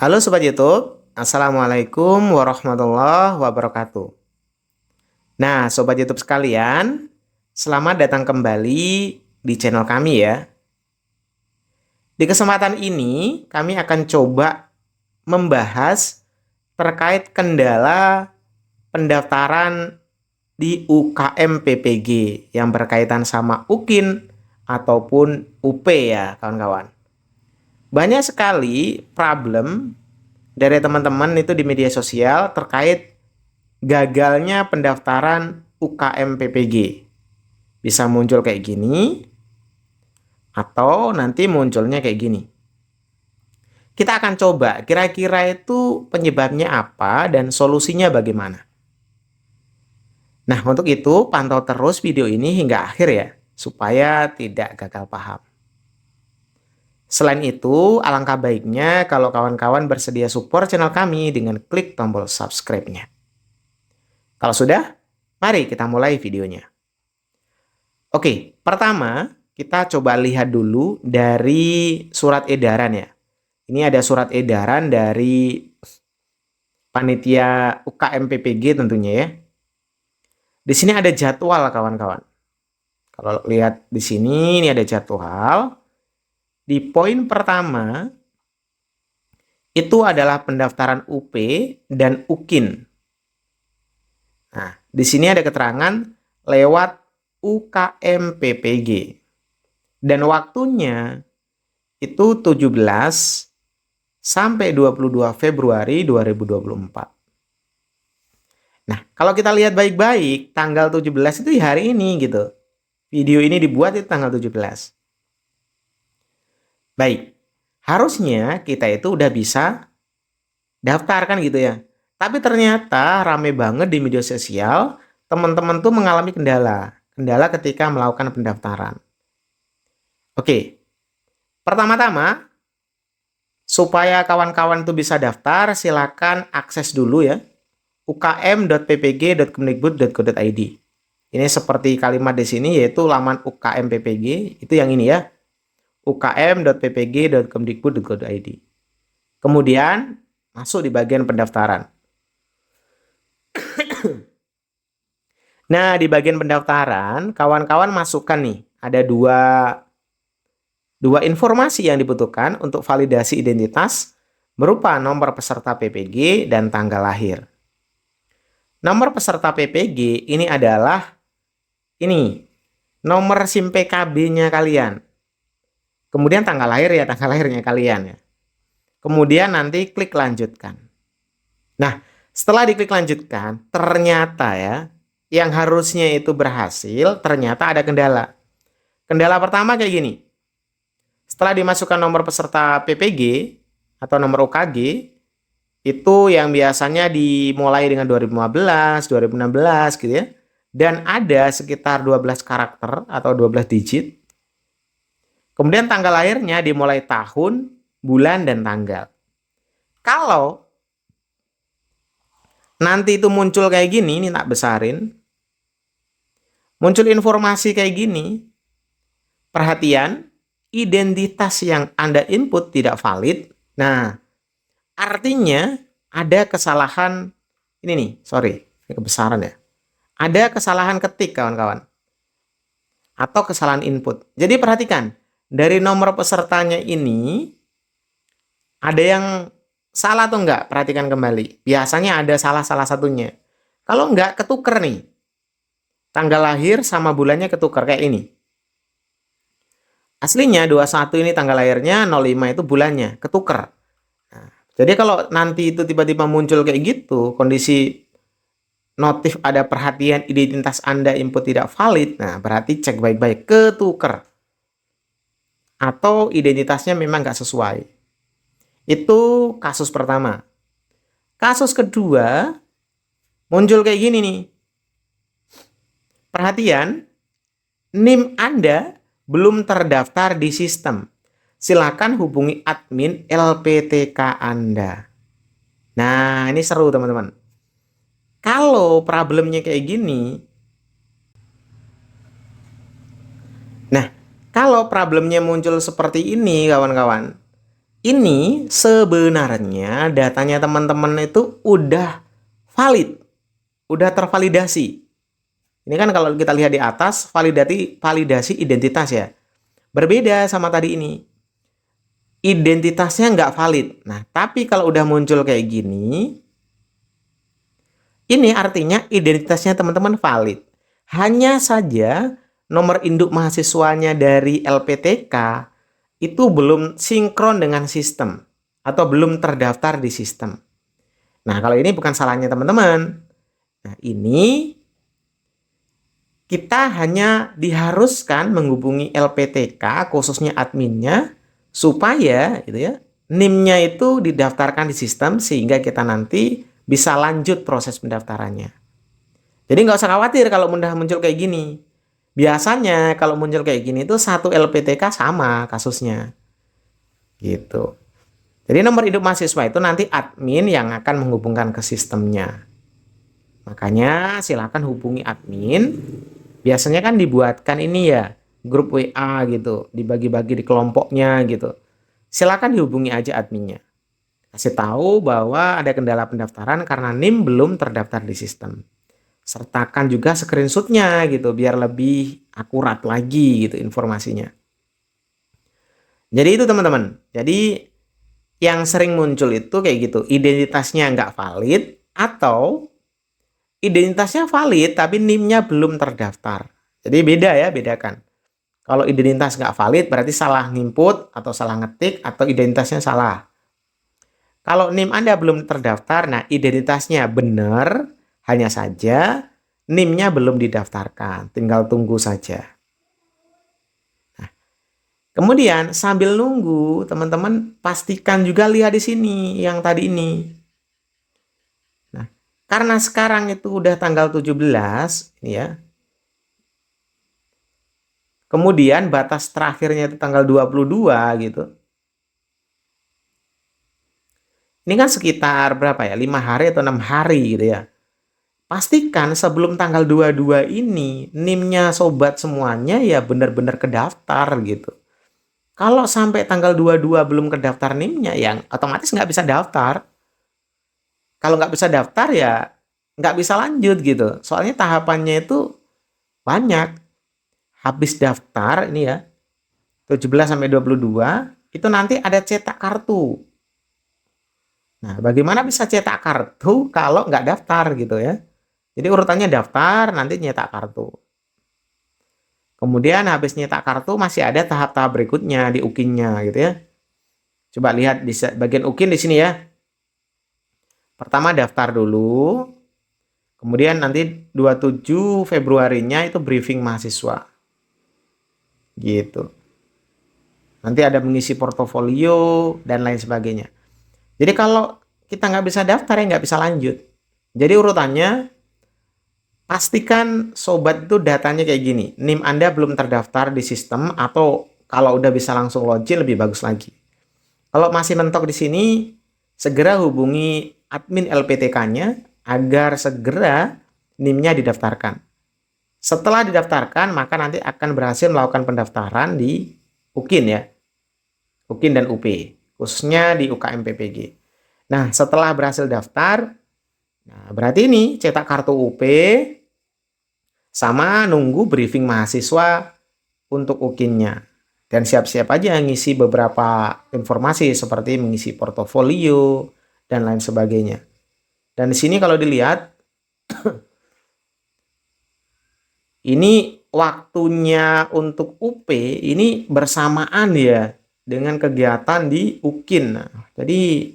Halo Sobat YouTube, Assalamualaikum warahmatullahi wabarakatuh. Nah, Sobat YouTube sekalian, selamat datang kembali di channel kami ya. Di kesempatan ini, kami akan coba membahas terkait kendala pendaftaran di UKM PPG yang berkaitan sama UKIN ataupun UP ya kawan-kawan. Banyak sekali problem dari teman-teman itu di media sosial terkait gagalnya pendaftaran UKM PPG. Bisa muncul kayak gini, atau nanti munculnya kayak gini. Kita akan coba kira-kira itu penyebabnya apa dan solusinya bagaimana. Nah, untuk itu pantau terus video ini hingga akhir ya, supaya tidak gagal paham. Selain itu, alangkah baiknya kalau kawan-kawan bersedia support channel kami dengan klik tombol subscribe-nya. Kalau sudah, mari kita mulai videonya. Oke, pertama kita coba lihat dulu dari surat edaran ya. Ini ada surat edaran dari panitia UKM PPG tentunya ya. Di sini ada jadwal kawan-kawan. Kalau lihat di sini, ini ada jadwal. Di poin pertama, itu adalah pendaftaran UP dan UKIN. Nah, di sini ada keterangan lewat UKM PPG. Dan waktunya itu 17 sampai 22 Februari 2024. Nah, kalau kita lihat baik-baik, tanggal 17 itu hari ini gitu. Video ini dibuat itu tanggal 17. Baik, harusnya kita itu udah bisa daftar kan gitu ya. Tapi ternyata rame banget di media sosial, teman-teman tuh mengalami kendala. Kendala ketika melakukan pendaftaran. Oke, pertama-tama, supaya kawan-kawan tuh bisa daftar, silakan akses dulu ya ukm.ppg.kemdikbud.go.id. Ini seperti kalimat di sini yaitu laman UKM PPG, itu yang ini ya, ukm.ppg.kemdikbud.go.id. Kemudian masuk di bagian pendaftaran. Nah, di bagian pendaftaran, kawan-kawan masukkan nih, ada dua informasi yang dibutuhkan untuk validasi identitas berupa nomor peserta PPG dan tanggal lahir. Nomor peserta PPG ini adalah nomor SIM PKB-nya kalian. Kemudian tanggal lahir ya, tanggal lahirnya kalian ya. Kemudian nanti klik lanjutkan. Nah, setelah diklik lanjutkan, ternyata ya, yang harusnya itu berhasil, ternyata ada kendala. Kendala pertama kayak gini. Setelah dimasukkan nomor peserta PPG atau nomor UKG, itu yang biasanya dimulai dengan 2015, 2016 gitu ya. Dan ada sekitar 12 karakter atau 12 digit. Kemudian tanggal lahirnya dimulai tahun, bulan, dan tanggal. Kalau nanti itu muncul kayak gini, ini tak besarin. Muncul informasi kayak gini. Perhatian, identitas yang Anda input tidak valid. Nah, artinya ada kesalahan, ini nih, sorry, ini kebesaran ya. Ada kesalahan ketik kawan-kawan. Atau kesalahan input. Jadi perhatikan, dari nomor pesertanya ini, ada yang salah atau enggak? Perhatikan kembali. Biasanya ada salah satunya. Kalau enggak, ketuker nih. Tanggal lahir sama bulannya ketuker kayak ini. Aslinya 21 ini tanggal lahirnya, 05 itu bulannya, ketuker. Nah, jadi kalau nanti itu tiba-tiba muncul kayak gitu, kondisi notif ada perhatian identitas Anda input tidak valid, nah berarti cek baik-baik, ketuker. Atau identitasnya memang nggak sesuai. Itu kasus pertama. Kasus kedua, muncul kayak gini nih. Perhatian, NIM Anda belum terdaftar di sistem. Silakan hubungi admin LPTK Anda. Nah, ini seru teman-teman. Kalau problemnya kayak gini, nah, kalau problemnya muncul seperti ini kawan-kawan, Ini sebenarnya datanya teman-teman itu udah valid, udah tervalidasi. Ini kan kalau kita lihat di atas, validasi identitas ya. Berbeda sama tadi ini. Identitasnya nggak valid. Nah, tapi kalau udah muncul kayak gini, ini artinya identitasnya teman-teman valid. Hanya saja nomor induk mahasiswanya dari LPTK itu belum sinkron dengan sistem atau belum terdaftar di sistem. Nah, kalau ini bukan salahnya teman-teman. Nah, ini kita hanya diharuskan menghubungi LPTK, khususnya adminnya, supaya gitu ya, NIM-nya itu didaftarkan di sistem sehingga kita nanti bisa lanjut proses pendaftarannya. Jadi nggak usah khawatir kalau mudah muncul kayak gini. Biasanya kalau muncul kayak gini itu satu LPTK sama kasusnya. Gitu. Jadi nomor induk mahasiswa itu nanti admin yang akan menghubungkan ke sistemnya. Makanya silakan hubungi admin. Biasanya kan dibuatkan ini ya, grup WA gitu, dibagi-bagi di kelompoknya gitu. Silakan dihubungi aja adminnya. Kasih tahu bahwa ada kendala pendaftaran karena NIM belum terdaftar di sistem. Sertakan juga screenshotnya gitu, biar lebih akurat lagi gitu informasinya. Jadi itu teman-teman. Jadi yang sering muncul itu kayak gitu, identitasnya nggak valid atau identitasnya valid tapi NIM-nya belum terdaftar. Jadi beda ya, bedakan. Kalau identitas nggak valid berarti salah input atau salah ngetik atau identitasnya salah. Kalau NIM Anda belum terdaftar, nah identitasnya benar, hanya saja NIM-nya belum didaftarkan, tinggal tunggu saja. Nah, kemudian sambil nunggu, teman-teman pastikan juga lihat di sini yang tadi ini. Nah, karena sekarang itu udah tanggal 17, ini ya. Kemudian batas terakhirnya itu tanggal 22 gitu. Ini kan sekitar berapa ya? 5 hari atau 6 hari gitu ya. Pastikan sebelum tanggal 22 ini NIM-nya sobat semuanya ya benar-benar kedaftar gitu. Kalau sampai tanggal 22 belum kedaftar NIM-nya ya otomatis nggak bisa daftar. Kalau nggak bisa daftar ya nggak bisa lanjut gitu. Soalnya tahapannya itu banyak. Habis daftar ini ya 17 sampai 22 itu nanti ada cetak kartu. Nah, bagaimana bisa cetak kartu kalau nggak daftar gitu ya? Jadi urutannya daftar, nanti nyetak kartu. Kemudian habis nyetak kartu masih ada tahap-tahap berikutnya di UKIN-nya gitu ya. Coba lihat di bagian UKIN di sini ya. Pertama daftar dulu. Kemudian nanti 27 Februarinya itu briefing mahasiswa. Gitu. Nanti ada mengisi portofolio dan lain sebagainya. Jadi kalau kita nggak bisa daftar ya nggak bisa lanjut. Jadi urutannya pastikan sobat itu datanya kayak gini. NIM Anda belum terdaftar di sistem atau kalau udah bisa langsung login lebih bagus lagi. Kalau masih mentok di sini, segera hubungi admin LPTK-nya agar segera NIM-nya didaftarkan. Setelah didaftarkan, maka nanti akan berhasil melakukan pendaftaran di UKIN ya. UKIN dan UP, khususnya di UKM PPG. Nah, setelah berhasil daftar, nah berarti ini cetak kartu UP sama nunggu briefing mahasiswa untuk UKIN-nya. Dan siap-siap aja ngisi beberapa informasi seperti mengisi portofolio dan lain sebagainya. Dan di sini kalau dilihat ini waktunya untuk UP ini bersamaan ya dengan kegiatan di UKIN. Nah, jadi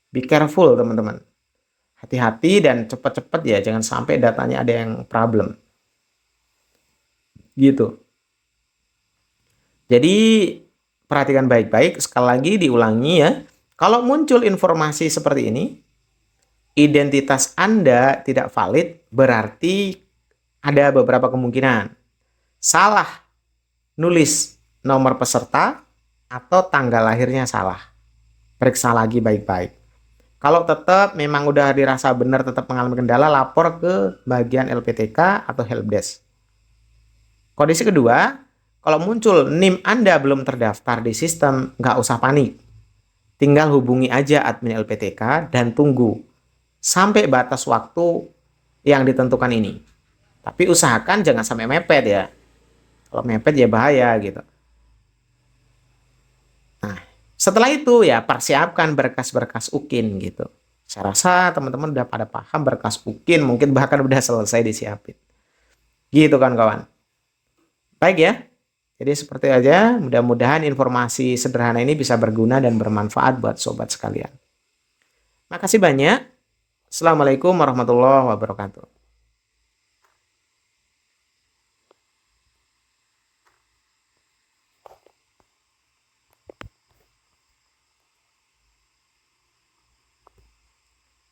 be careful teman-teman. Hati-hati dan cepat-cepat ya, jangan sampai datanya ada yang problem. Gitu. Jadi perhatikan baik-baik, sekali lagi diulangi ya. Kalau muncul informasi seperti ini, identitas Anda tidak valid, berarti ada beberapa kemungkinan. Salah nulis nomor peserta atau tanggal lahirnya salah. Periksa lagi baik-baik. Kalau tetap memang udah dirasa benar tetap mengalami kendala, lapor ke bagian LPTK atau helpdesk. Kondisi kedua, kalau muncul NIM Anda belum terdaftar di sistem, nggak usah panik. tinggal hubungi aja admin LPTK dan tunggu sampai batas waktu yang ditentukan ini. Tapi usahakan jangan sampai mepet ya. Kalau mepet ya bahaya gitu. Nah, setelah itu ya persiapkan berkas-berkas UKIN gitu. Saya rasa teman-teman udah pada paham berkas UKIN, mungkin bahkan udah selesai disiapin. Gitu kan kawan. Baik ya. Jadi seperti aja, mudah-mudahan informasi sederhana ini bisa berguna dan bermanfaat buat sobat sekalian. Makasih banyak. Assalamualaikum warahmatullahi wabarakatuh.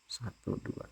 Satu, dua.